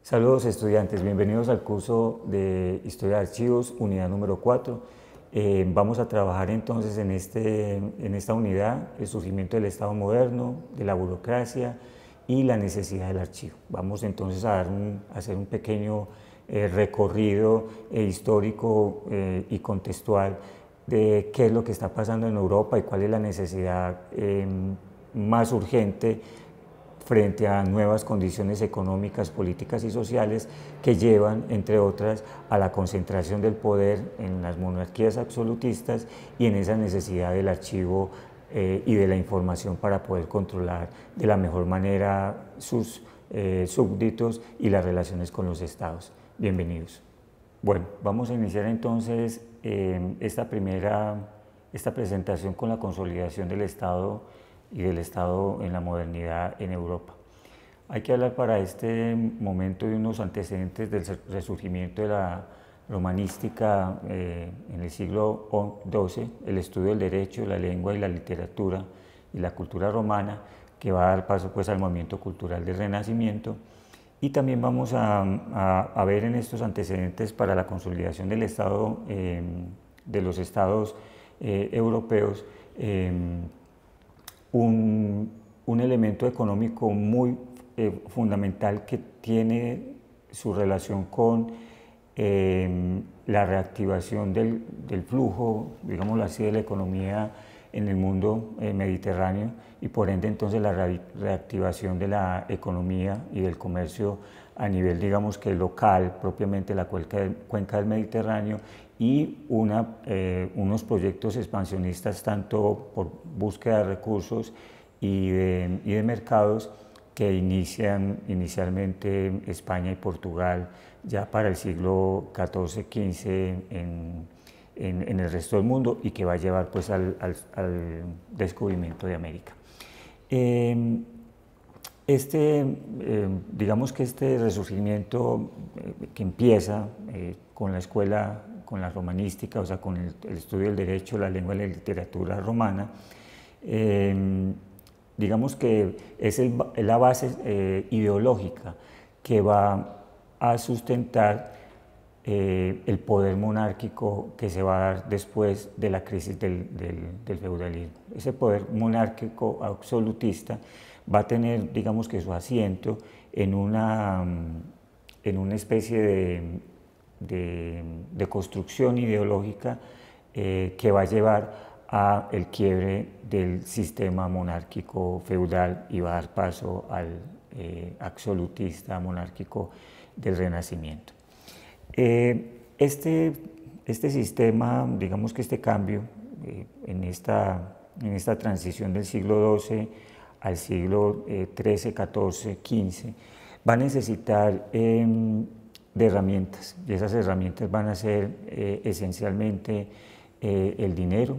Saludos estudiantes, bienvenidos al curso de Historia de Archivos, unidad número 4. Vamos a trabajar entonces en esta unidad el surgimiento del Estado moderno, de la burocracia y la necesidad del archivo. Vamos entonces a hacer un pequeño recorrido histórico y contextual de qué es lo que está pasando en Europa y cuál es la necesidad más urgente frente a nuevas condiciones económicas, políticas y sociales que llevan, entre otras, a la concentración del poder en las monarquías absolutistas y en esa necesidad del archivo y de la información para poder controlar de la mejor manera sus súbditos y las relaciones con los estados. Bienvenidos. Bueno, vamos a iniciar entonces esta presentación con la consolidación del Estado y del Estado en la modernidad en Europa. Hay que hablar para este momento de unos antecedentes del resurgimiento de la romanística en el siglo XII, el estudio del derecho, la lengua y la literatura y la cultura romana, que va a dar paso pues al movimiento cultural del Renacimiento. Y también vamos a ver en estos antecedentes para la consolidación del Estado, de los estados europeos, un elemento económico muy fundamental que tiene su relación con la reactivación del flujo, digámoslo así, de la economía en el mundo mediterráneo y por ende entonces la reactivación de la economía y del comercio a nivel, digamos que local, propiamente la cuenca del Mediterráneo, y unos proyectos expansionistas tanto por búsqueda de recursos y de mercados que inician inicialmente España y Portugal ya para el siglo XIV-XV en el resto del mundo y que va a llevar pues al descubrimiento de América. Digamos que este resurgimiento que empieza con la escuela, con la romanística, o sea, con el estudio del derecho, la lengua y la literatura romana, digamos que es la base ideológica que va a sustentar el poder monárquico que se va a dar después de la crisis del feudalismo. Ese poder monárquico absolutista va a tener, digamos que su asiento en una especie de construcción ideológica que va a llevar a el quiebre del sistema monárquico feudal y va a dar paso al absolutista monárquico del Renacimiento. Este sistema, digamos que este cambio en esta transición del siglo XII al siglo XIII, XIV, XV, va a necesitar de herramientas, y esas herramientas van a ser esencialmente el dinero,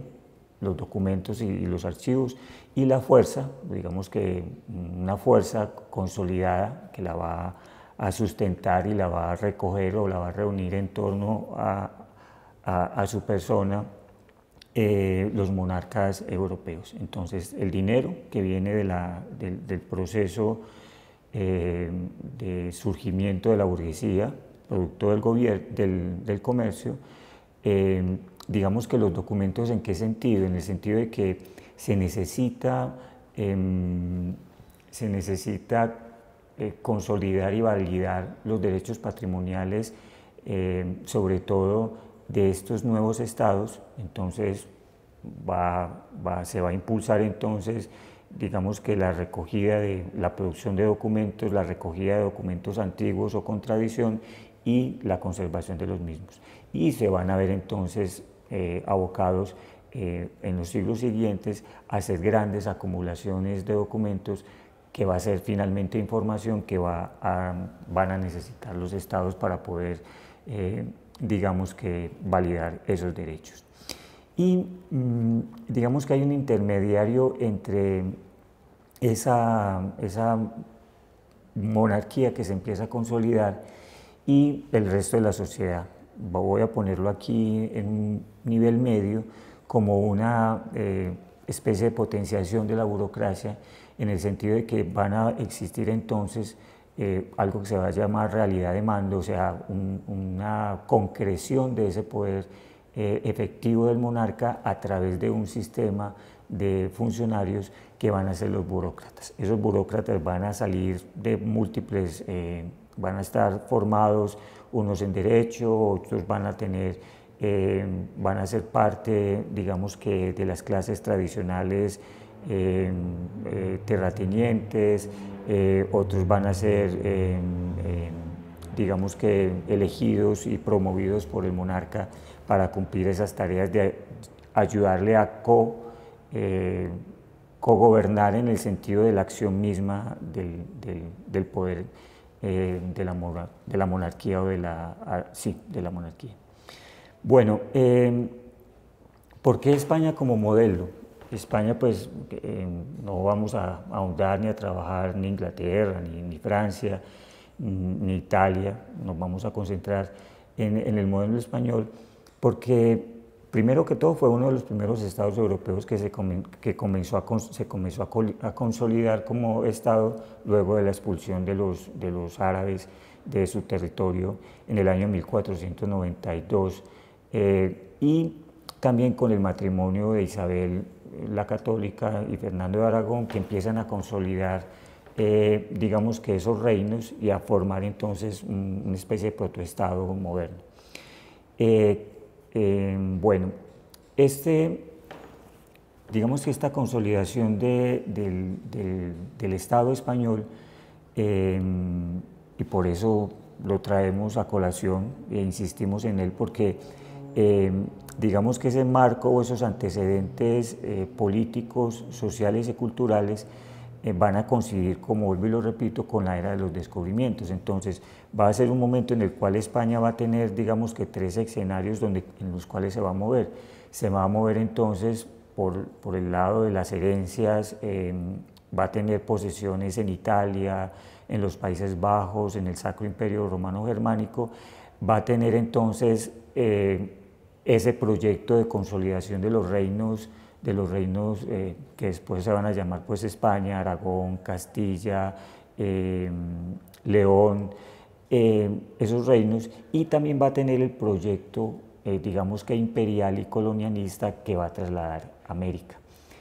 los documentos y los archivos, y la fuerza, digamos que una fuerza consolidada que la va a sustentar y la va a recoger o la va a reunir en torno a su persona, los monarcas europeos. Entonces el dinero que viene del proceso de surgimiento de la burguesía, producto del comercio, digamos que los documentos, ¿en qué sentido? En el sentido de que se necesita consolidar y validar los derechos patrimoniales, sobre todo de estos nuevos estados. Entonces se va a impulsar entonces, digamos que la recogida de la producción de documentos, la recogida de documentos antiguos o con tradición y la conservación de los mismos. Y se van a ver entonces abocados en los siglos siguientes a hacer grandes acumulaciones de documentos que va a ser finalmente información que van a necesitar los estados para poder, digamos que, validar esos derechos. Y digamos que hay un intermediario entre esa monarquía que se empieza a consolidar y el resto de la sociedad. Voy a ponerlo aquí en un nivel medio como una especie de potenciación de la burocracia, en el sentido de que van a existir entonces algo que se va a llamar realidad de mando, o sea, una concreción de ese poder efectivo del monarca a través de un sistema de funcionarios que van a ser los burócratas. Esos burócratas van a salir de múltiples, van a estar formados unos en derecho, otros van a tener, van a ser parte, digamos que, de las clases tradicionales terratenientes, otros van a ser, digamos que, elegidos y promovidos por el monarca para cumplir esas tareas de ayudarle a cogobernar en el sentido de la acción misma del poder de la monarquía o de la monarquía. Bueno, ¿por qué España como modelo? España, pues, no vamos a ahondar ni a trabajar ni Inglaterra, ni Francia, ni Italia, nos vamos a concentrar en el modelo español, porque primero que todo fue uno de los primeros estados europeos que se comenzó a consolidar como estado luego de la expulsión de los árabes de su territorio en el año 1492, y también con el matrimonio de Isabel la Católica y Fernando de Aragón, que empiezan a consolidar digamos que esos reinos y a formar entonces una especie de protoestado moderno. Bueno, digamos que esta consolidación del Estado español, y por eso lo traemos a colación e insistimos en él, porque digamos que ese marco o esos antecedentes políticos, sociales y culturales van a coincidir, como vuelvo y lo repito, con la era de los descubrimientos. Entonces va a ser un momento en el cual España va a tener, digamos que, tres escenarios en los cuales se va a mover. Se va a mover entonces por el lado de las herencias, va a tener posesiones en Italia, en los Países Bajos, en el Sacro Imperio Romano Germánico, va a tener entonces ese proyecto de consolidación de los reinos que después se van a llamar, pues, España, Aragón, Castilla, León, esos reinos, y también va a tener el proyecto, digamos que imperial y colonialista, que va a trasladar a América.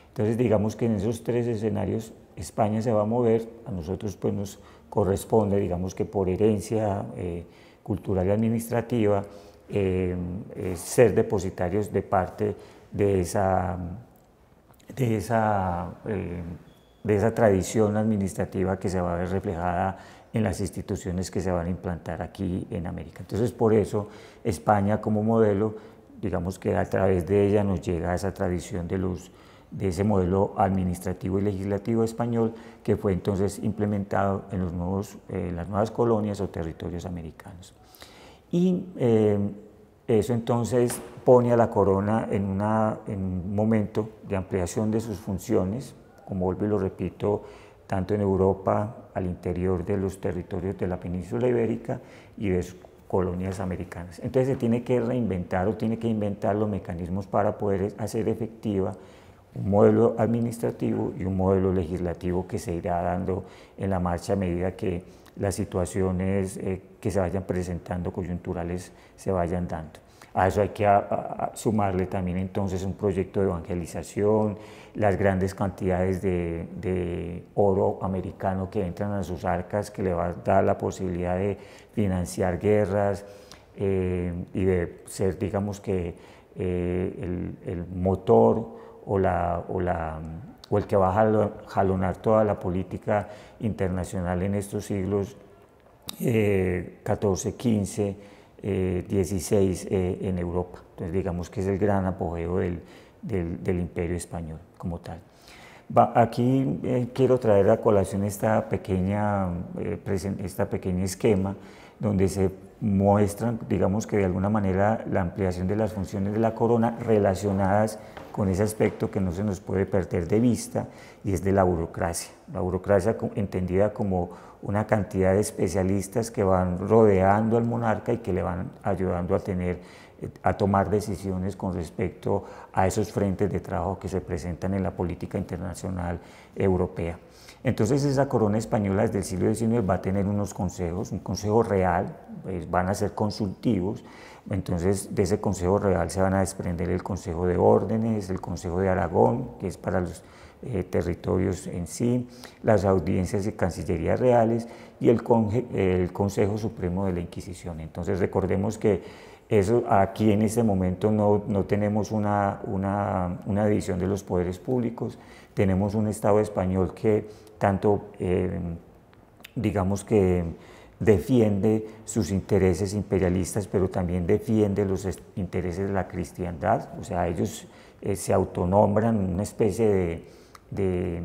Entonces, digamos que en esos tres escenarios España se va a mover, a nosotros pues nos corresponde, digamos que por herencia cultural y administrativa, ser depositarios de parte de esa tradición administrativa que se va a ver reflejada en las instituciones que se van a implantar aquí en América. Entonces, por eso España como modelo, digamos que a través de ella nos llega esa tradición de ese modelo administrativo y legislativo español, que fue entonces implementado en las nuevas colonias o territorios americanos. Y eso entonces pone a la corona en un momento de ampliación de sus funciones, como vuelvo y lo repito, tanto en Europa, al interior de los territorios de la península ibérica y de sus colonias americanas. Entonces se tiene que reinventar o tiene que inventar los mecanismos para poder hacer efectiva un modelo administrativo y un modelo legislativo que se irá dando en la marcha a medida que las situaciones que se vayan presentando coyunturales se vayan dando. A eso hay que sumarle también entonces un proyecto de evangelización, las grandes cantidades de oro americano que entran a sus arcas, que le va a dar la posibilidad de financiar guerras y de ser, digamos que, el motor o el que va a jalonar toda la política internacional en estos siglos XIV, XV, XVI en Europa. Entonces, digamos que es el gran apogeo del Imperio Español como tal. Aquí quiero traer a colación esta pequeña esquema donde se muestran, digamos que de alguna manera, la ampliación de las funciones de la corona relacionadas con ese aspecto que no se nos puede perder de vista, y es de la burocracia. La burocracia entendida como una cantidad de especialistas que van rodeando al monarca y que le van ayudando a tomar decisiones con respecto a esos frentes de trabajo que se presentan en la política internacional europea. Entonces esa corona española desde el siglo XIX va a tener unos consejos, un consejo real, pues van a ser consultivos, entonces de ese consejo real se van a desprender el consejo de órdenes, el consejo de Aragón, que es para los territorios en sí, las audiencias y cancillerías reales y el Consejo Supremo de la Inquisición. Entonces recordemos que eso, aquí en este momento no tenemos una división de los poderes públicos, tenemos un Estado español que tanto, digamos que defiende sus intereses imperialistas, pero también defiende los intereses de la cristiandad, o sea, ellos se autonombran una especie de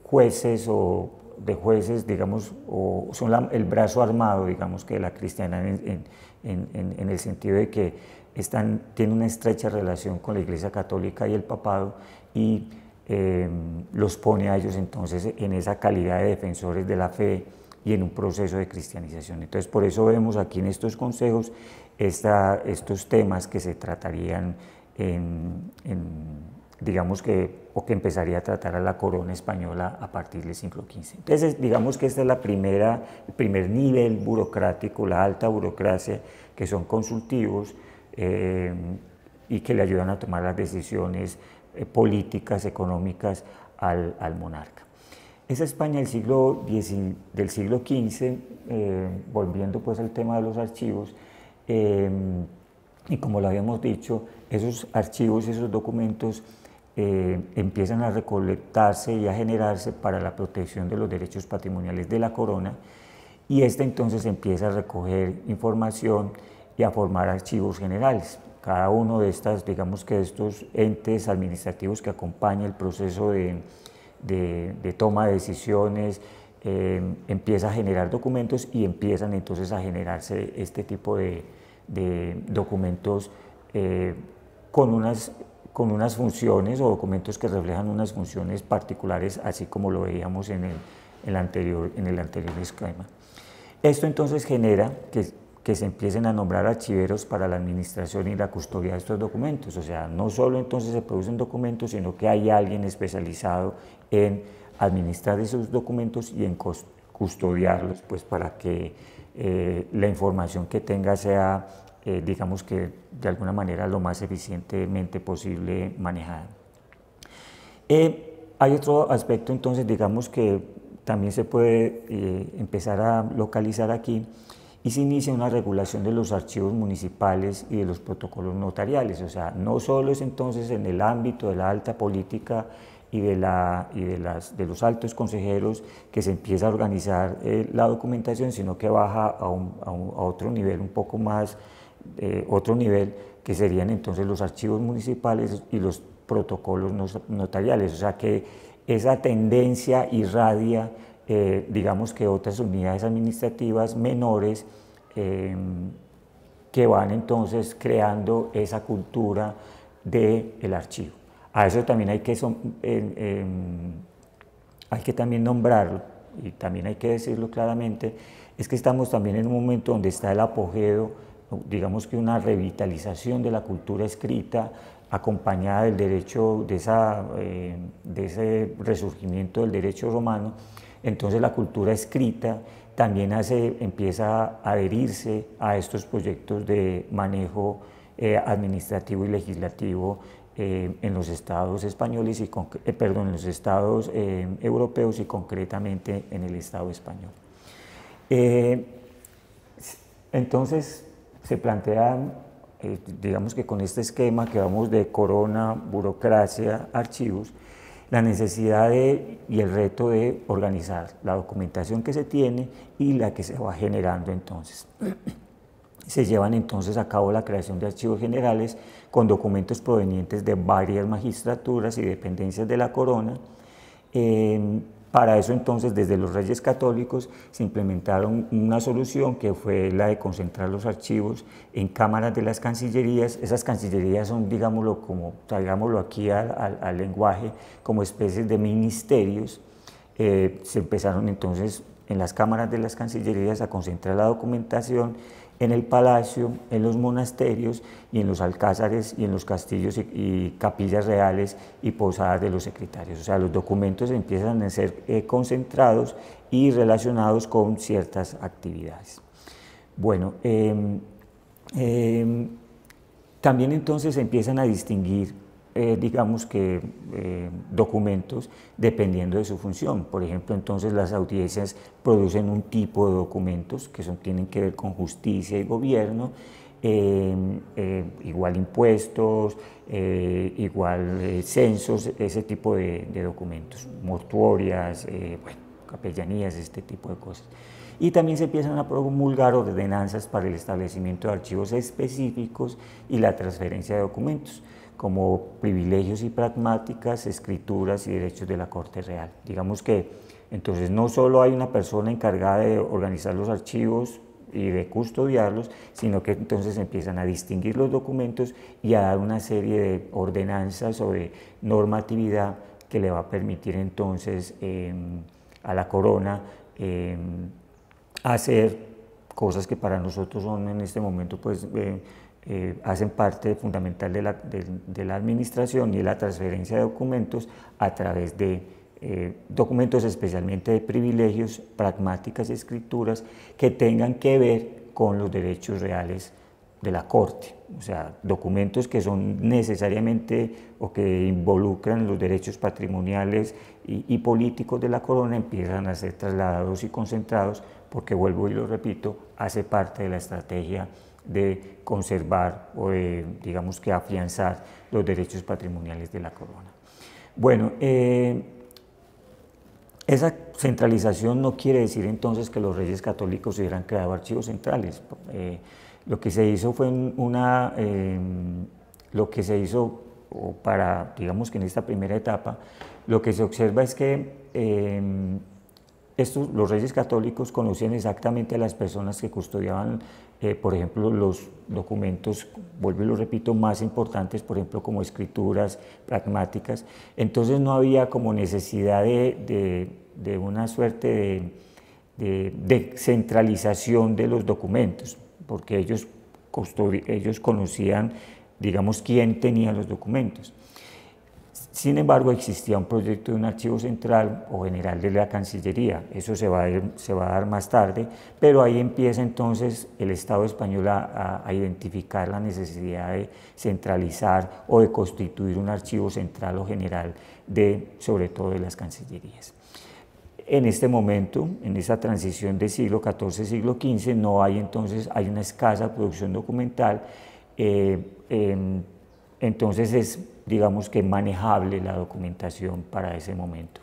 jueces, digamos, o son el brazo armado, digamos, que de la cristiandad en el sentido de que tienen una estrecha relación con la Iglesia Católica y el Papado y los pone a ellos entonces en esa calidad de defensores de la fe y en un proceso de cristianización. Entonces por eso vemos aquí en estos consejos estos temas que se tratarían digamos que, o que empezaría a tratar a la corona española a partir del siglo XV. Entonces, digamos que esta es el primer nivel burocrático, la alta burocracia, que son consultivos y que le ayudan a tomar las decisiones políticas, económicas al monarca. Esa España del siglo XV, volviendo pues al tema de los archivos, y como lo habíamos dicho, esos archivos, esos documentos empiezan a recolectarse y a generarse para la protección de los derechos patrimoniales de la corona y entonces empieza a recoger información y a formar archivos generales. Cada uno de digamos que estos entes administrativos que acompaña el proceso de toma de decisiones empieza a generar documentos y empiezan entonces a generarse este tipo de documentos con unas funciones o documentos que reflejan unas funciones particulares, así como lo veíamos en el anterior esquema. Esto entonces genera que se empiecen a nombrar archiveros para la administración y la custodia de estos documentos, o sea, no solo entonces se producen documentos, sino que hay alguien especializado en administrar esos documentos y en custodiarlos, pues para que la información que tenga sea digamos que de alguna manera lo más eficientemente posible manejada. Hay otro aspecto entonces, digamos que también se puede empezar a localizar aquí y se inicia una regulación de los archivos municipales y de los protocolos notariales, o sea, no solo es entonces en el ámbito de la alta política y de los altos consejeros que se empieza a organizar la documentación, sino que baja a otro nivel un poco más, otro nivel que serían entonces los archivos municipales y los protocolos notariales, o sea que esa tendencia irradia, digamos que otras unidades administrativas menores que van entonces creando esa cultura del archivo. A eso también hay que también nombrarlo y también hay que decirlo claramente, es que estamos también en un momento donde está el apogeo, digamos que una revitalización de la cultura escrita acompañada del derecho, de ese resurgimiento del derecho romano. Entonces la cultura escrita también empieza a adherirse a estos proyectos de manejo administrativo y legislativo en los estados españoles en los estados europeos y concretamente en el Estado español. Entonces se plantea, digamos que con este esquema que vamos de corona, burocracia, archivos, la necesidad y el reto de organizar la documentación que se tiene y la que se va generando entonces. Se llevan entonces a cabo la creación de archivos generales con documentos provenientes de varias magistraturas y dependencias de la corona. Para eso entonces desde los Reyes Católicos se implementaron una solución que fue la de concentrar los archivos en cámaras de las cancillerías. Esas cancillerías son, digámoslo aquí al lenguaje, como especies de ministerios. Se empezaron entonces en las cámaras de las cancillerías a concentrar la documentación en el palacio, en los monasterios y en los alcázares y en los castillos y capillas reales y posadas de los secretarios. O sea, los documentos empiezan a ser concentrados y relacionados con ciertas actividades. Bueno, también entonces empiezan a distinguir, digamos que, documentos dependiendo de su función. Por ejemplo, entonces las audiencias producen un tipo de documentos que tienen que ver con justicia y gobierno, igual impuestos, igual censos, ese tipo de documentos, mortuorias, bueno, capellanías, este tipo de cosas. Y también se empiezan a promulgar ordenanzas para el establecimiento de archivos específicos y la transferencia de documentos, como privilegios y pragmáticas, escrituras y derechos de la Corte Real. Digamos que entonces no solo hay una persona encargada de organizar los archivos y de custodiarlos, sino que entonces empiezan a distinguir los documentos y a dar una serie de ordenanzas o de normatividad que le va a permitir entonces a la corona hacer cosas que para nosotros son en este momento, pues hacen parte fundamental de la administración y la transferencia de documentos a través de documentos especialmente de privilegios, pragmáticas y escrituras que tengan que ver con los derechos reales de la Corte, o sea, documentos que son necesariamente o que involucran los derechos patrimoniales y políticos de la corona empiezan a ser trasladados y concentrados porque, vuelvo y lo repito, hace parte de la estrategia de conservar o de, digamos que, afianzar los derechos patrimoniales de la corona. Bueno, esa centralización no quiere decir entonces que los reyes católicos hubieran creado archivos centrales. Lo que se hizo fue lo que se hizo para, digamos que en esta primera etapa, lo que se observa es que los reyes católicos conocían exactamente a las personas que custodiaban, por ejemplo, los documentos, vuelvo y lo repito, más importantes, por ejemplo, como escrituras pragmáticas. Entonces no había como necesidad de una suerte de centralización de los documentos, porque ellos conocían, digamos, quién tenía los documentos. Sin embargo, existía un proyecto de un archivo central o general de la Cancillería, eso se va a dar más tarde, pero ahí empieza entonces el Estado español a identificar la necesidad de centralizar o de constituir un archivo central o general sobre todo de las cancillerías. En este momento, en esa transición de siglo XIV, siglo XV, no hay entonces, hay una escasa producción documental, entonces es, digamos que, manejable la documentación para ese momento.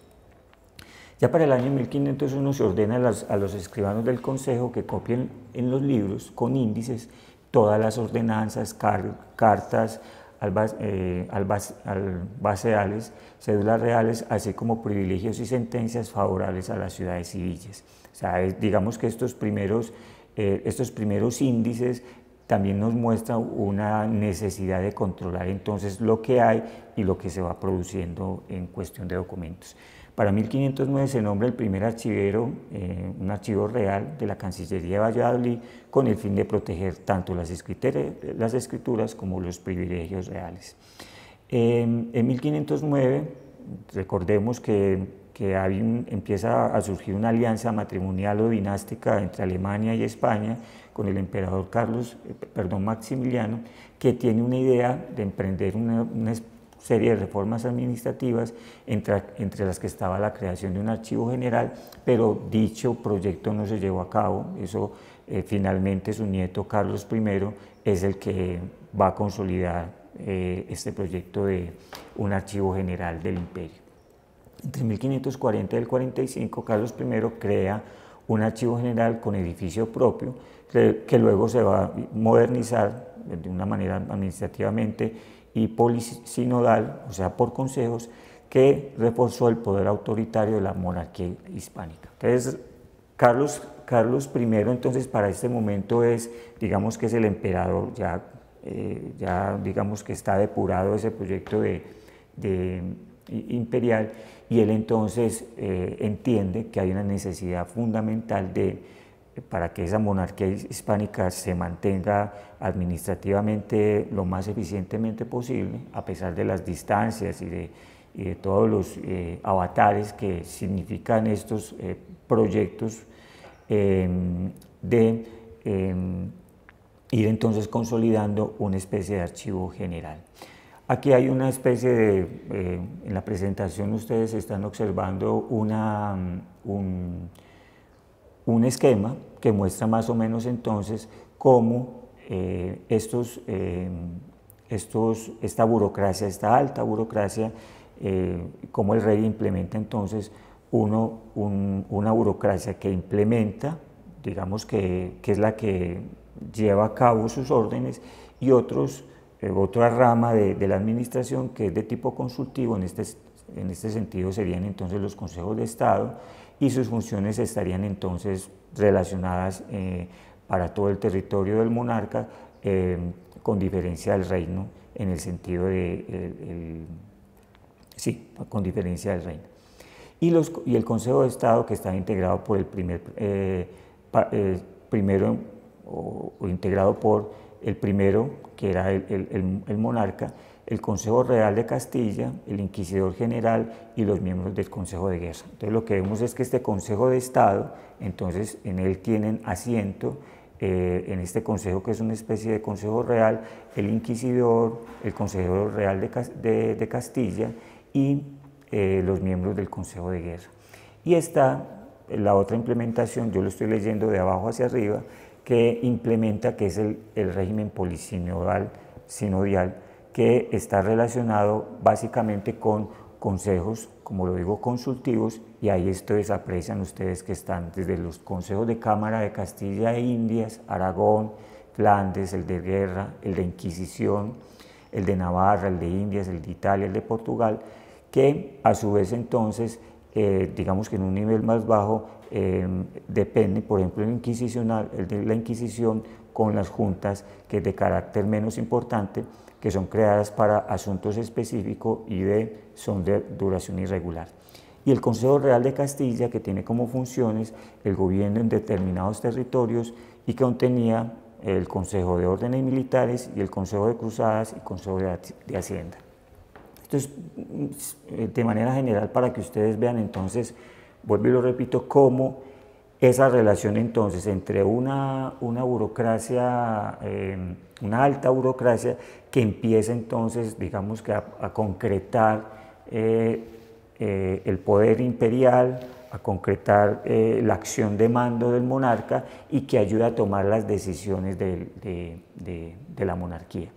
Ya para el año 1501 se ordena a los escribanos del Consejo que copien en los libros con índices todas las ordenanzas, cartas albaceales, cédulas reales, así como privilegios y sentencias favorables a las ciudades y villas. O sea, digamos que estos primeros índices también nos muestran una necesidad de controlar entonces lo que hay y lo que se va produciendo en cuestión de documentos. Para 1509 se nombra el primer archivero, un archivo real de la Cancillería de Valladolid, con el fin de proteger tanto las escrituras como los privilegios reales. En 1509, recordemos que empieza a surgir una alianza matrimonial o dinástica entre Alemania y España con el emperador Maximiliano, que tiene una idea de emprender una serie de reformas administrativas, entre las que estaba la creación de un archivo general, pero dicho proyecto no se llevó a cabo. Eso finalmente su nieto Carlos I es el que va a consolidar este proyecto de un archivo general del imperio. Entre 1540 y el 45, Carlos I crea un archivo general con edificio propio, que luego se va a modernizar de una manera administrativamente y polisinodal, o sea, por consejos, que reforzó el poder autoritario de la monarquía hispánica. Entonces, Carlos I, entonces, para este momento digamos que es el emperador, ya digamos que está depurado ese proyecto imperial, y él entonces entiende que hay una necesidad fundamental de para que esa monarquía hispánica se mantenga administrativamente lo más eficientemente posible, a pesar de las distancias y de todos los avatares que significan estos proyectos de ir entonces consolidando una especie de archivo general. Aquí hay una especie de, en la presentación ustedes están observando un esquema que muestra más o menos entonces cómo esta burocracia, esta alta burocracia, cómo el rey implementa entonces una burocracia que implementa, digamos que es la que lleva a cabo sus órdenes, y otra rama de la administración que es de tipo consultivo. En este sentido serían entonces los consejos de Estado, y sus funciones estarían entonces relacionadas para todo el territorio del monarca, con diferencia del reino, en el sentido de, sí, con diferencia del reino. Y el Consejo de Estado, que está integrado por integrado por el primero, que era el monarca, el Consejo Real de Castilla, el Inquisidor General y los miembros del Consejo de Guerra. Entonces lo que vemos es que este Consejo de Estado, entonces en él tienen asiento, en este consejo, que es una especie de Consejo Real, el Inquisidor, el Consejo Real de Castilla y los miembros del Consejo de Guerra. Y está la otra implementación, yo lo estoy leyendo de abajo hacia arriba, que implementa, que es el régimen polisinodal, que está relacionado básicamente con consejos, como lo digo, consultivos, y ahí aprecian ustedes que están desde los consejos de Cámara de Castilla e Indias, Aragón, Flandes, el de Guerra, el de Inquisición, el de Navarra, el de Indias, el de Italia, el de Portugal, que a su vez entonces, digamos que en un nivel más bajo, depende, por ejemplo, el de la Inquisición, con las juntas, que es de carácter menos importante, que son creadas para asuntos específicos y son de duración irregular. Y el Consejo Real de Castilla, que tiene como funciones el gobierno en determinados territorios, y que contenía el Consejo de Órdenes Militares y el Consejo de Cruzadas y Consejo de Hacienda. Entonces, de manera general, para que ustedes vean entonces, vuelvo y lo repito, cómo esa relación entonces entre una burocracia, una alta burocracia, que empieza entonces, digamos que a concretar el poder imperial, a concretar la acción de mando del monarca, y que ayuda a tomar las decisiones de la monarquía.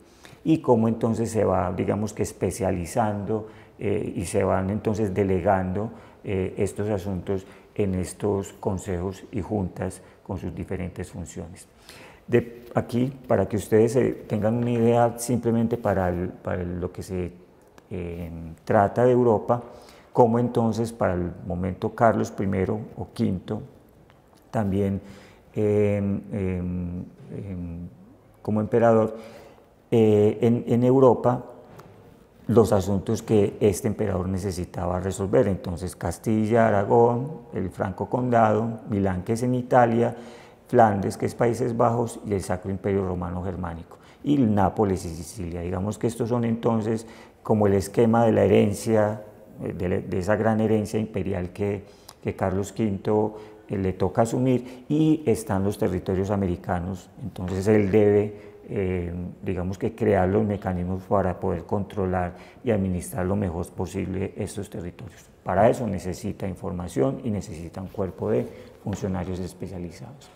Y cómo entonces se va, digamos que especializando y se van entonces delegando estos asuntos en estos consejos y juntas con sus diferentes funciones. Aquí, para que ustedes tengan una idea, simplemente para lo que se trata de Europa, cómo entonces para el momento Carlos I o V, también como emperador, en Europa, los asuntos que este emperador necesitaba resolver. Entonces Castilla, Aragón, el Franco Condado, Milán, que es en Italia, Flandes, que es Países Bajos, y el Sacro Imperio Romano Germánico, y Nápoles y Sicilia. Digamos que estos son entonces como el esquema de la herencia, de esa gran herencia imperial que Carlos V le toca asumir, y están los territorios americanos. Entonces él debe digamos que crear los mecanismos para poder controlar y administrar lo mejor posible estos territorios. Para eso necesita información y necesita un cuerpo de funcionarios especializados.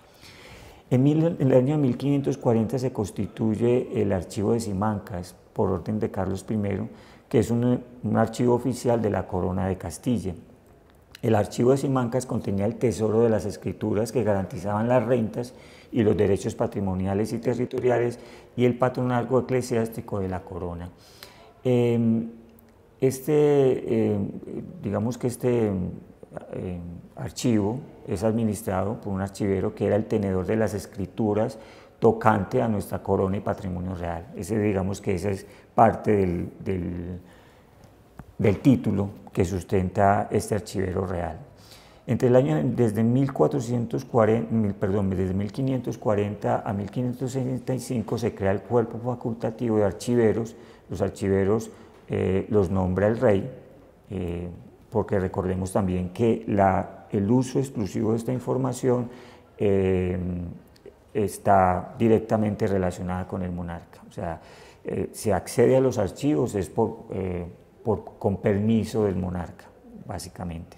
En el año 1540 se constituye el Archivo de Simancas por orden de Carlos I, que es un archivo oficial de la Corona de Castilla. El Archivo de Simancas contenía el tesoro de las escrituras que garantizaban las rentas y los derechos patrimoniales y territoriales, y el patronazgo eclesiástico de la corona. Digamos que este archivo es administrado por un archivero que era el tenedor de las escrituras tocante a nuestra corona y patrimonio real. Digamos que esa es parte del título que sustenta este archivero real. Desde 1540 a 1565 se crea el cuerpo facultativo de archiveros. Los archiveros los nombra el rey, porque recordemos también que el uso exclusivo de esta información está directamente relacionada con el monarca. O sea, se accede a los archivos es con permiso del monarca, básicamente.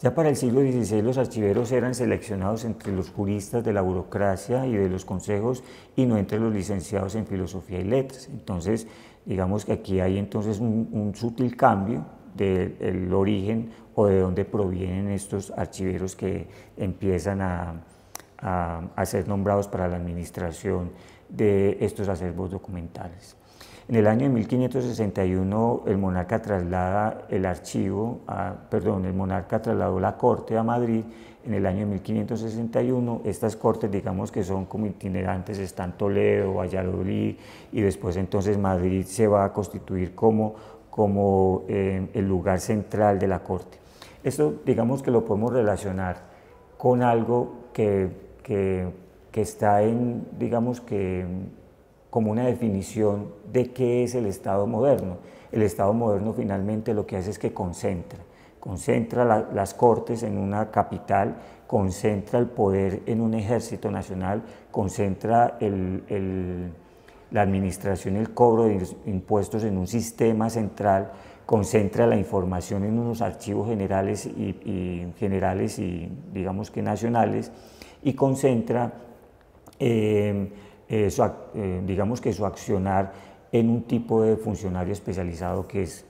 Ya para el siglo XVI los archiveros eran seleccionados entre los juristas de la burocracia y de los consejos y no entre los licenciados en filosofía y letras. Entonces, digamos que aquí hay entonces un sutil cambio del origen o de dónde provienen estos archiveros que empiezan a ser nombrados para la administración de estos acervos documentales. En el año de 1561 el monarca trasladó la corte a Madrid. En el año de 1561 estas cortes, digamos que son como itinerantes, están Toledo, Valladolid, y después entonces Madrid se va a constituir como el lugar central de la corte. Esto digamos que lo podemos relacionar con algo que está digamos que como una definición de qué es el Estado moderno. El Estado moderno finalmente lo que hace es que concentra las cortes en una capital, concentra el poder en un ejército nacional, concentra la administración y el cobro de impuestos en un sistema central, concentra la información en unos archivos generales y digamos que nacionales, y concentra digamos que su accionar en un tipo de funcionario especializado que es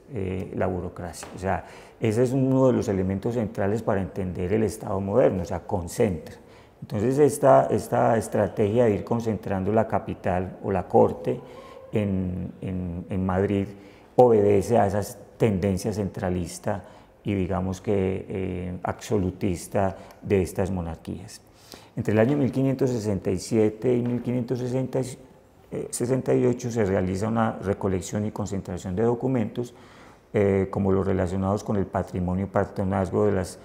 la burocracia. O sea, ese es uno de los elementos centrales para entender el Estado moderno, o sea, concentra. Entonces esta estrategia de ir concentrando la capital o la corte en Madrid obedece a esas tendencias centralistas y digamos que absolutista de estas monarquías. Entre el año 1567 y 1568 se realiza una recolección y concentración de documentos, como los relacionados con el patrimonio y patronazgo de las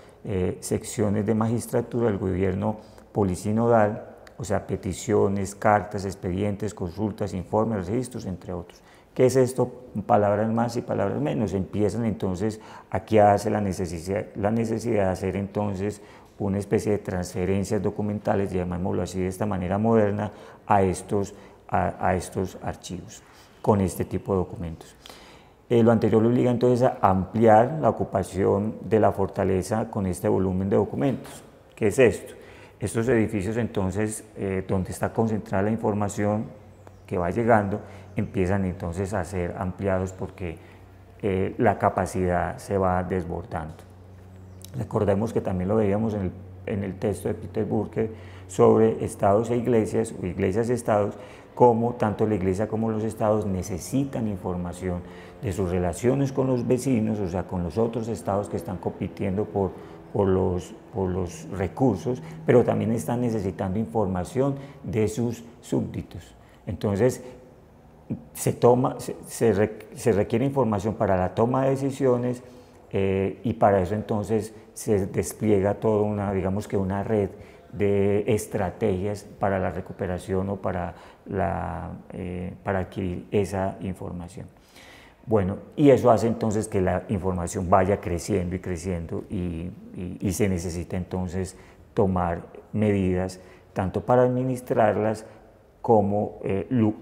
secciones de magistratura del gobierno polisinodal, o sea, peticiones, cartas, expedientes, consultas, informes, registros, entre otros. ¿Qué es esto? Palabras más y palabras menos. Empiezan entonces, aquí hace la necesidad de hacer entonces una especie de transferencias documentales, llamémoslo así de esta manera moderna, a estos archivos con este tipo de documentos. Lo anterior obliga entonces a ampliar la ocupación de la fortaleza con este volumen de documentos. ¿Qué es esto? Estos edificios entonces, donde está concentrada la información que va llegando, empiezan entonces a ser ampliados porque la capacidad se va desbordando. Recordemos que también lo veíamos en el texto de Peter Burke sobre estados e iglesias, o iglesias y estados, cómo tanto la iglesia como los estados necesitan información de sus relaciones con los vecinos, o sea, con los otros estados que están compitiendo por los recursos, pero también están necesitando información de sus súbditos. Entonces, se requiere información para la toma de decisiones, y para eso entonces se despliega toda digamos que una red de estrategias para la recuperación o para adquirir esa información. Bueno, y eso hace entonces que la información vaya creciendo y creciendo y se necesita entonces tomar medidas tanto para administrarlas como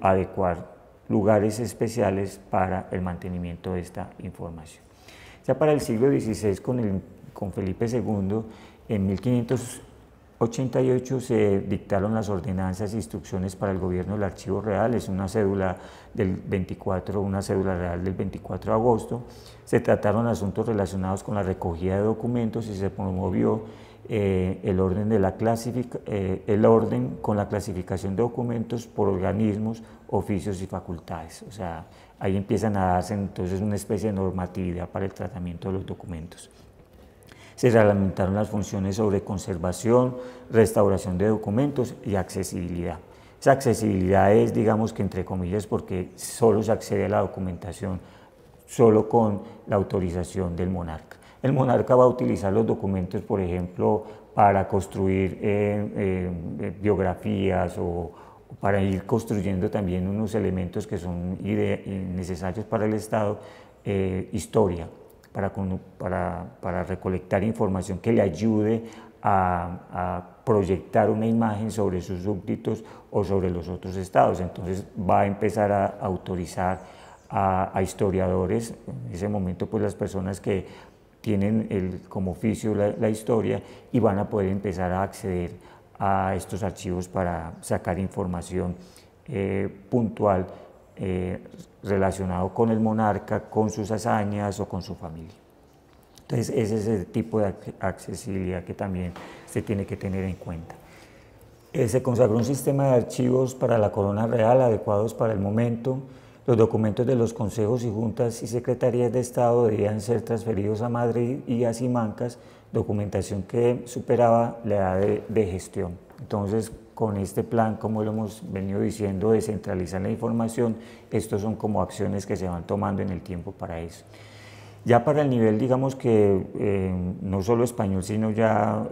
adecuar lugares especiales para el mantenimiento de esta información. Ya para el siglo XVI, con Felipe II, en 1588 se dictaron las ordenanzas e instrucciones para el gobierno del Archivo Real. Es una cédula una cédula real del 24 de agosto. Se trataron asuntos relacionados con la recogida de documentos y se promovió el orden con la clasificación de documentos por organismos, oficios y facultades. O sea, ahí empiezan a darse entonces una especie de normatividad para el tratamiento de los documentos. Se reglamentaron las funciones sobre conservación, restauración de documentos y accesibilidad. Esa accesibilidad es, digamos que entre comillas, porque solo se accede a la documentación solo con la autorización del monarca. El monarca va a utilizar los documentos, por ejemplo, para construir biografías o para ir construyendo también unos elementos que son necesarios para el Estado, historia, para recolectar información que le ayude a proyectar una imagen sobre sus súbditos o sobre los otros estados. Entonces va a empezar a autorizar a historiadores, en ese momento pues las personas que tienen como oficio la historia, y van a poder empezar a acceder a estos archivos para sacar información puntual relacionado con el monarca, con sus hazañas o con su familia. Entonces ese es el tipo de accesibilidad que también se tiene que tener en cuenta. Se consagró un sistema de archivos para la corona real adecuados para el momento. Los documentos de los consejos y juntas y secretarías de Estado debían ser transferidos a Madrid y a Simancas, documentación que superaba la edad de gestión. Entonces, con este plan, como lo hemos venido diciendo, de centralizar la información, estos son como acciones que se van tomando en el tiempo para eso. Ya para el nivel, digamos que no solo español, sino ya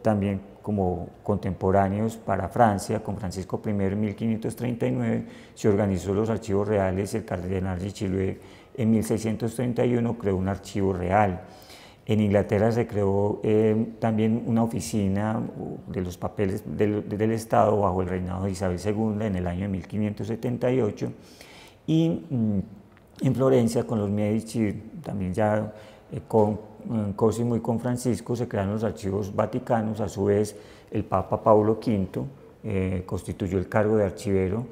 también como contemporáneos para Francia, con Francisco I en 1539, se organizó los archivos reales y el cardenal Richelieu en 1631 creó un archivo real. En Inglaterra se creó también una oficina de los papeles del Estado bajo el reinado de Isabel II en el año 1578, y en Florencia con los Medici, también ya con Cosimo y con Francisco, se crearon los archivos vaticanos. A su vez el Papa Paulo V constituyó el cargo de archivero,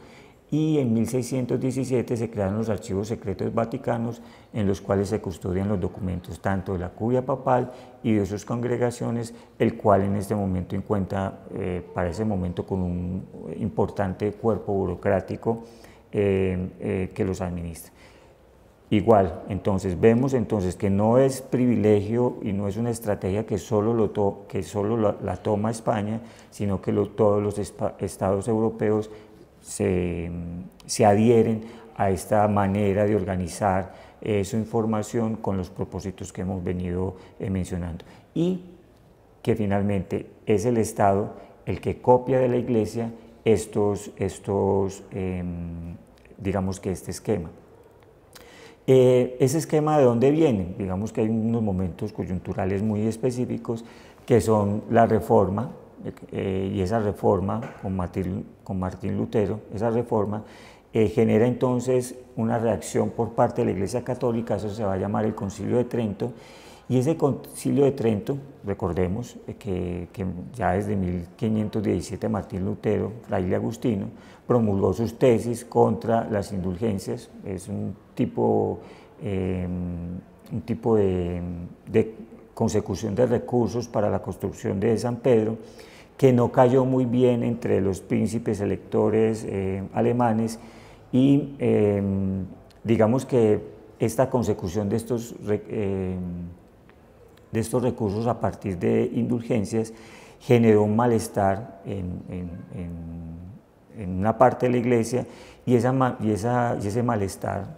y en 1617 se crearon los archivos secretos vaticanos, en los cuales se custodian los documentos tanto de la curia papal y de sus congregaciones, el cual en este momento cuenta para ese momento con un importante cuerpo burocrático que los administra. Igual, entonces vemos que no es privilegio y no es una estrategia que solo la toma España, sino que todos los estados europeos se adhieren a esta manera de organizar su información con los propósitos que hemos venido mencionando, y que finalmente es el Estado el que copia de la Iglesia digamos que este esquema. Ese esquema, ¿de dónde viene? Digamos que hay unos momentos coyunturales muy específicos que son la Reforma, y esa reforma con Martín Lutero, esa reforma genera entonces una reacción por parte de la Iglesia Católica. Eso se va a llamar el Concilio de Trento, y ese Concilio de Trento, recordemos que ya desde 1517 Martín Lutero, fraile agustino, promulgó sus tesis contra las indulgencias. Es un tipo de consecución de recursos para la construcción de San Pedro, que no cayó muy bien entre los príncipes electores alemanes, y digamos que esta consecución de estos recursos a partir de indulgencias generó un malestar en una parte de la Iglesia, y ese malestar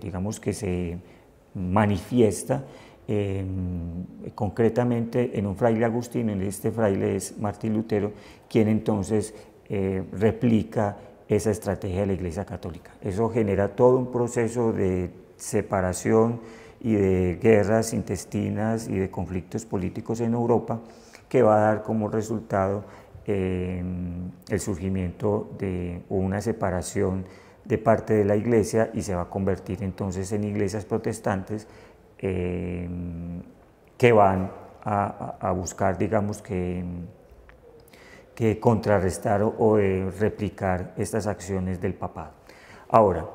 digamos que se manifiesta concretamente en un fraile agustino. En este fraile es Martín Lutero, quien entonces replica esa estrategia de la Iglesia Católica. Eso genera todo un proceso de separación y de guerras intestinas y de conflictos políticos en Europa, que va a dar como resultado el surgimiento de una separación de parte de la Iglesia, y se va a convertir entonces en iglesias protestantes que van a buscar, digamos que contrarrestar o replicar estas acciones del papado. Ahora,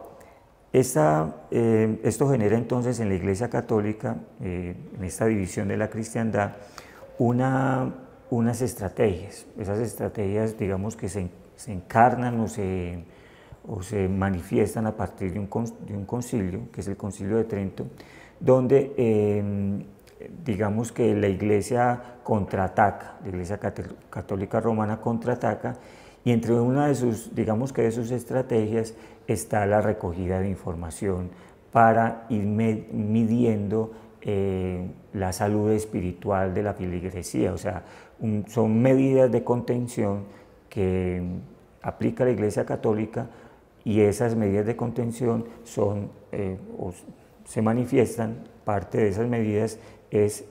esto genera entonces en la Iglesia Católica, en esta división de la cristiandad, unas estrategias. Esas estrategias, digamos que se encarnan o se manifiestan a partir de un concilio, que es el Concilio de Trento, donde digamos que la Iglesia contraataca, la Iglesia Católica Romana contraataca, y entre una de sus estrategias está la recogida de información para ir midiendo la salud espiritual de la feligresía, o sea, son medidas de contención que aplica la Iglesia Católica, y esas medidas de contención son, o se manifiestan, parte de esas medidas es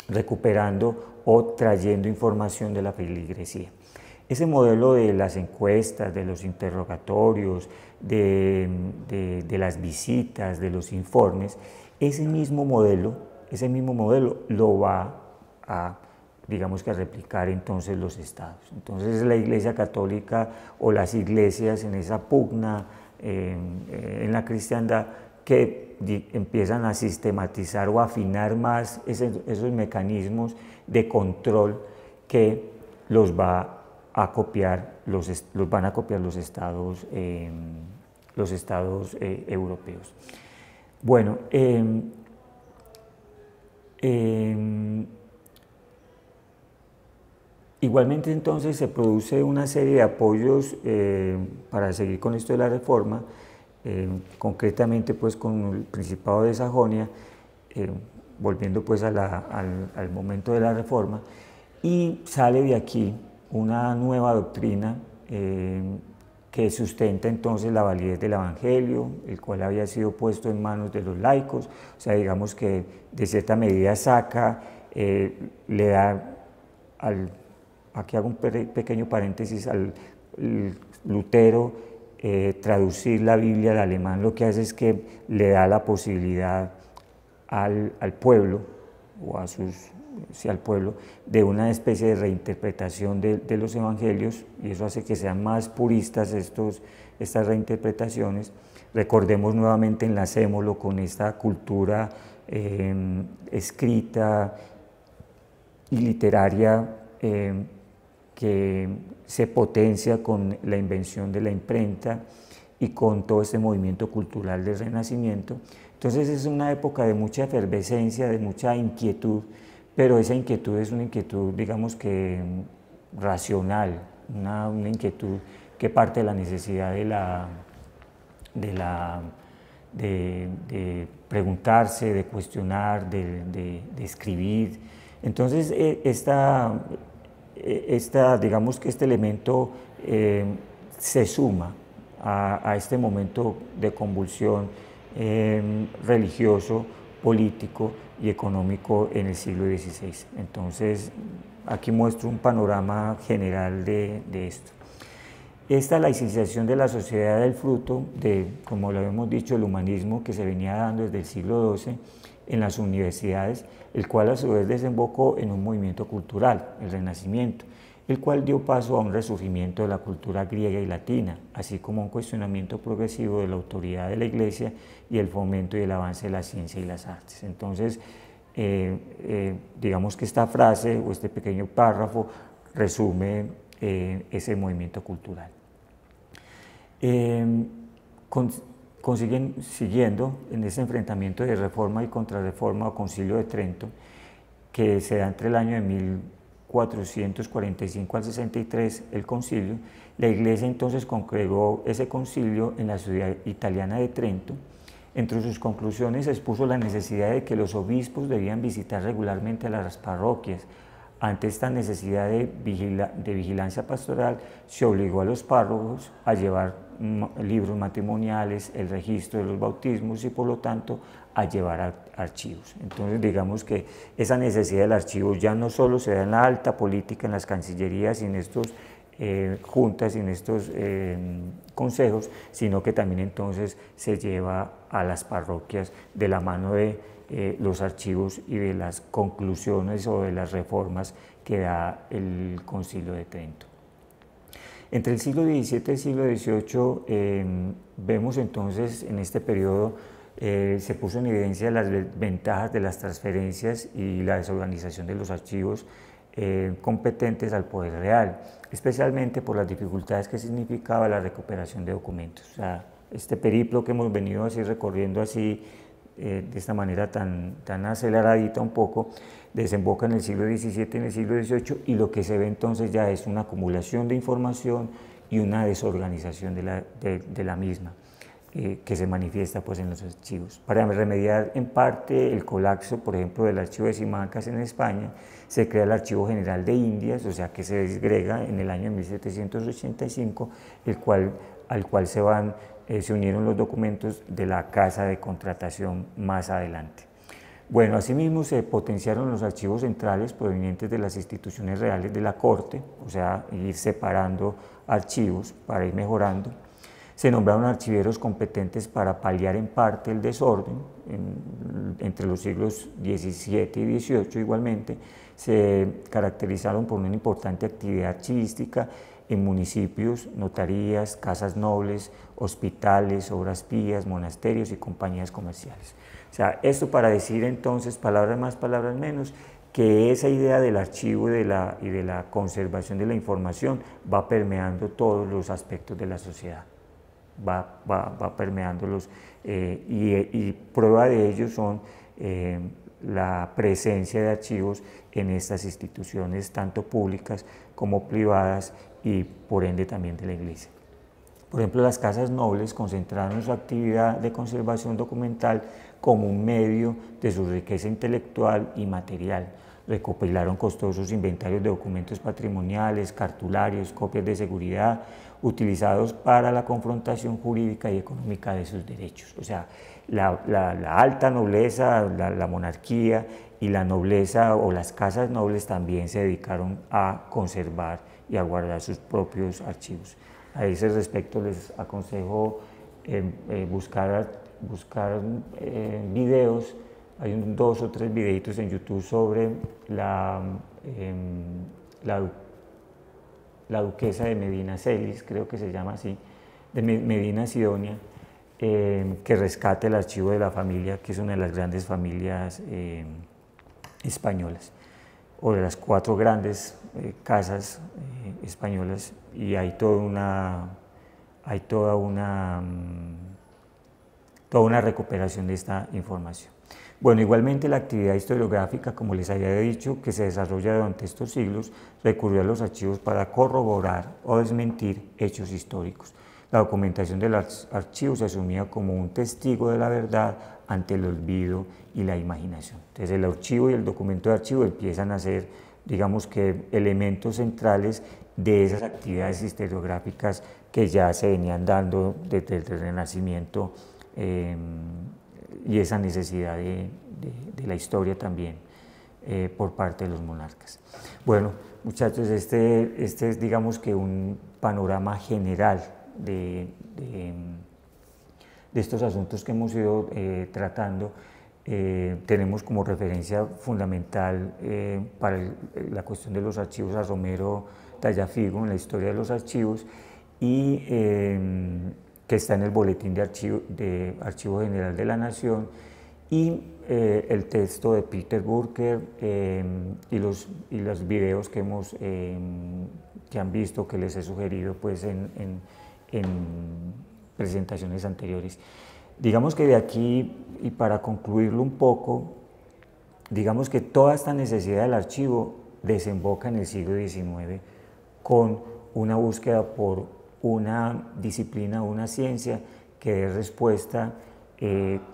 recuperando o trayendo información de la feligresía. Ese modelo de las encuestas, de los interrogatorios, de las visitas, de los informes, ese mismo modelo lo va a, digamos que a replicar entonces los estados. Entonces la Iglesia Católica o las iglesias en esa pugna en la cristiandad que empiezan a sistematizar o afinar más esos mecanismos de control que los va a copiar los van a copiar los estados europeos. Bueno, igualmente entonces se produce una serie de apoyos para seguir con esto de la reforma, concretamente pues con el Principado de Sajonia, volviendo pues al momento de la reforma, y sale de aquí una nueva doctrina que sustenta entonces la validez del Evangelio, el cual había sido puesto en manos de los laicos, o sea, digamos que de cierta medida saca, le da aquí hago un pequeño paréntesis, al Lutero traducir la Biblia al alemán, lo que hace es que le da la posibilidad al pueblo, o al pueblo, de una especie de reinterpretación de los evangelios, y eso hace que sean más puristas estas reinterpretaciones. Recordemos nuevamente, enlacémoslo con esta cultura escrita y literaria que se potencia con la invención de la imprenta y con todo este movimiento cultural del Renacimiento. Entonces es una época de mucha efervescencia, de mucha inquietud, pero esa inquietud es una inquietud, digamos que racional, una inquietud que parte de la necesidad de preguntarse, de cuestionar, de escribir. Entonces digamos que este elemento se suma a este momento de convulsión religioso, político y económico en el siglo XVI. Entonces, aquí muestro un panorama general de esto. Esta laicización de la sociedad del fruto de, como lo habíamos dicho, el humanismo que se venía dando desde el siglo XII en las universidades, el cual a su vez desembocó en un movimiento cultural, el Renacimiento, el cual dio paso a un resurgimiento de la cultura griega y latina, así como un cuestionamiento progresivo de la autoridad de la Iglesia y el fomento y el avance de la ciencia y las artes. Entonces, digamos que esta frase o este pequeño párrafo resume ese movimiento cultural. Siguiendo en ese enfrentamiento de reforma y contrarreforma o Concilio de Trento, que se da entre el año de 1445 al 63, el concilio, la Iglesia entonces congregó ese concilio en la ciudad italiana de Trento. Entre sus conclusiones expuso la necesidad de que los obispos debían visitar regularmente a las parroquias. Ante esta necesidad de vigilancia pastoral, se obligó a los párrocos a llevar libros matrimoniales, el registro de los bautismos y por lo tanto a llevar archivos. Entonces digamos que esa necesidad del archivo ya no solo se da en la alta política, en las cancillerías y en estos juntas y en estos consejos, sino que también entonces se lleva a las parroquias de la mano de los archivos y de las conclusiones o de las reformas que da el Concilio de Trento. Entre el siglo XVII y el siglo XVIII vemos entonces en este periodo se puso en evidencia las ventajas de las transferencias y la desorganización de los archivos competentes al poder real, especialmente por las dificultades que significaba la recuperación de documentos. O sea, este periplo que hemos venido así recorriendo así de esta manera tan aceleradita un poco, desemboca en el siglo XVII y en el siglo XVIII, y lo que se ve entonces ya es una acumulación de información y una desorganización de la misma. que se manifiesta pues, en los archivos. Para remediar en parte el colapso, por ejemplo, del archivo de Simancas en España, se crea el Archivo General de Indias, o sea que se disgrega en el año 1785, al cual se unieron los documentos de la Casa de Contratación más adelante. Bueno, asimismo se potenciaron los archivos centrales provenientes de las instituciones reales de la Corte, o sea, ir separando archivos para ir mejorando. Se nombraron archiveros competentes para paliar en parte el desorden. Entre los siglos XVII y XVIII igualmente se caracterizaron por una importante actividad archivística en municipios, notarías, casas nobles, hospitales, obras pías, monasterios y compañías comerciales. O sea, esto para decir entonces, palabras más, palabras menos, que esa idea del archivo y de la conservación de la información va permeando todos los aspectos de la sociedad. Va permeándolos y prueba de ello son la presencia de archivos en estas instituciones, tanto públicas como privadas y por ende también de la Iglesia. Por ejemplo, las casas nobles concentraron su actividad de conservación documental como un medio de su riqueza intelectual y material. Recopilaron costosos inventarios de documentos patrimoniales, cartularios, copias de seguridad, utilizados para la confrontación jurídica y económica de sus derechos. O sea, la alta nobleza, la monarquía y la nobleza o las casas nobles también se dedicaron a conservar y a guardar sus propios archivos. A ese respecto les aconsejo buscar videos. Hay 2 o 3 videitos en YouTube sobre la duquesa de Medina Celis, creo que se llama así, de Medina Sidonia, que rescata el archivo de la familia, que es una de las grandes familias españolas, o de las 4 grandes casas españolas, y hay toda una recuperación de esta información. Bueno, igualmente la actividad historiográfica, como les había dicho, que se desarrolla durante estos siglos, recurrió a los archivos para corroborar o desmentir hechos históricos. La documentación del archivo se asumía como un testigo de la verdad ante el olvido y la imaginación. Entonces el archivo y el documento de archivo empiezan a ser, digamos que, elementos centrales de esas actividades historiográficas que ya se venían dando desde el Renacimiento, y esa necesidad de la historia también por parte de los monarcas. Bueno, muchachos, este es, digamos que, un panorama general de estos asuntos que hemos ido tratando. Tenemos como referencia fundamental para la cuestión de los archivos a Romero Tallafigo en la historia de los archivos, y que está en el Boletín de Archivo General de la Nación, y el texto de Peter Burker y los videos que han visto, que les he sugerido pues, en presentaciones anteriores. Digamos que de aquí, y para concluirlo un poco, digamos que toda esta necesidad del archivo desemboca en el siglo XIX con una búsqueda por una disciplina, una ciencia que dé respuesta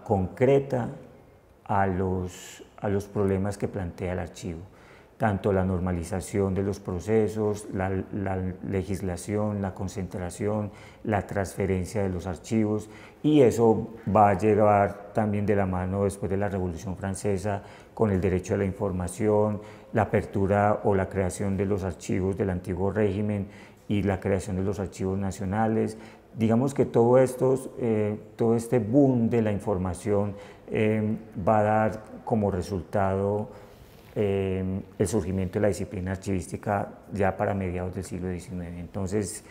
concreta a los problemas que plantea el archivo, tanto la normalización de los procesos, la legislación, la concentración, la transferencia de los archivos, y eso va a llegar también de la mano después de la Revolución Francesa con el derecho a la información, la apertura o la creación de los archivos del antiguo régimen y la creación de los archivos nacionales. Digamos que todo este boom de la información va a dar como resultado el surgimiento de la disciplina archivística ya para mediados del siglo XIX. Entonces,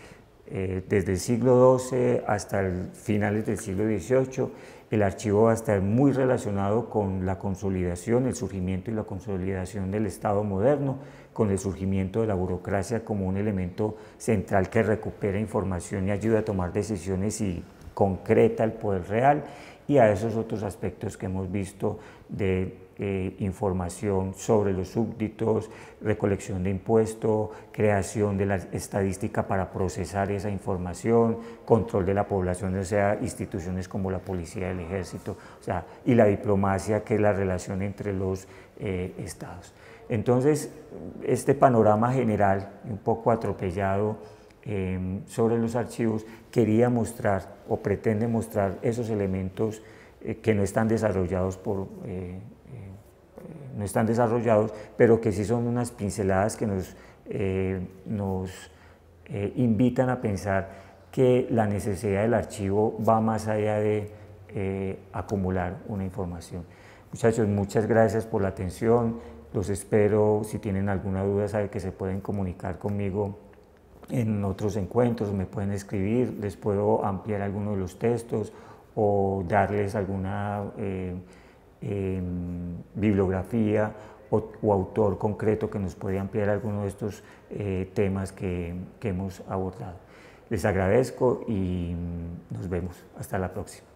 desde el siglo XII hasta finales del siglo XVIII, el archivo va a estar muy relacionado con la consolidación, el surgimiento y la consolidación del Estado moderno, con el surgimiento de la burocracia como un elemento central que recupera información y ayuda a tomar decisiones y concreta el poder real, y a esos otros aspectos que hemos visto de información sobre los súbditos, recolección de impuestos, creación de la estadística para procesar esa información, control de la población, o sea, instituciones como la policía, el ejército, o sea, y la diplomacia, que es la relación entre los estados. Entonces, este panorama general, un poco atropellado sobre los archivos, quería mostrar o pretende mostrar esos elementos que no están desarrollados no están desarrollados, pero que sí son unas pinceladas que nos invitan a pensar que la necesidad del archivo va más allá de acumular una información. Muchachos, muchas gracias por la atención. Los espero. Si tienen alguna duda, saben que se pueden comunicar conmigo en otros encuentros, me pueden escribir, les puedo ampliar algunos de los textos o darles alguna bibliografía o autor concreto que nos puede ampliar alguno de estos temas que hemos abordado. Les agradezco y nos vemos. Hasta la próxima.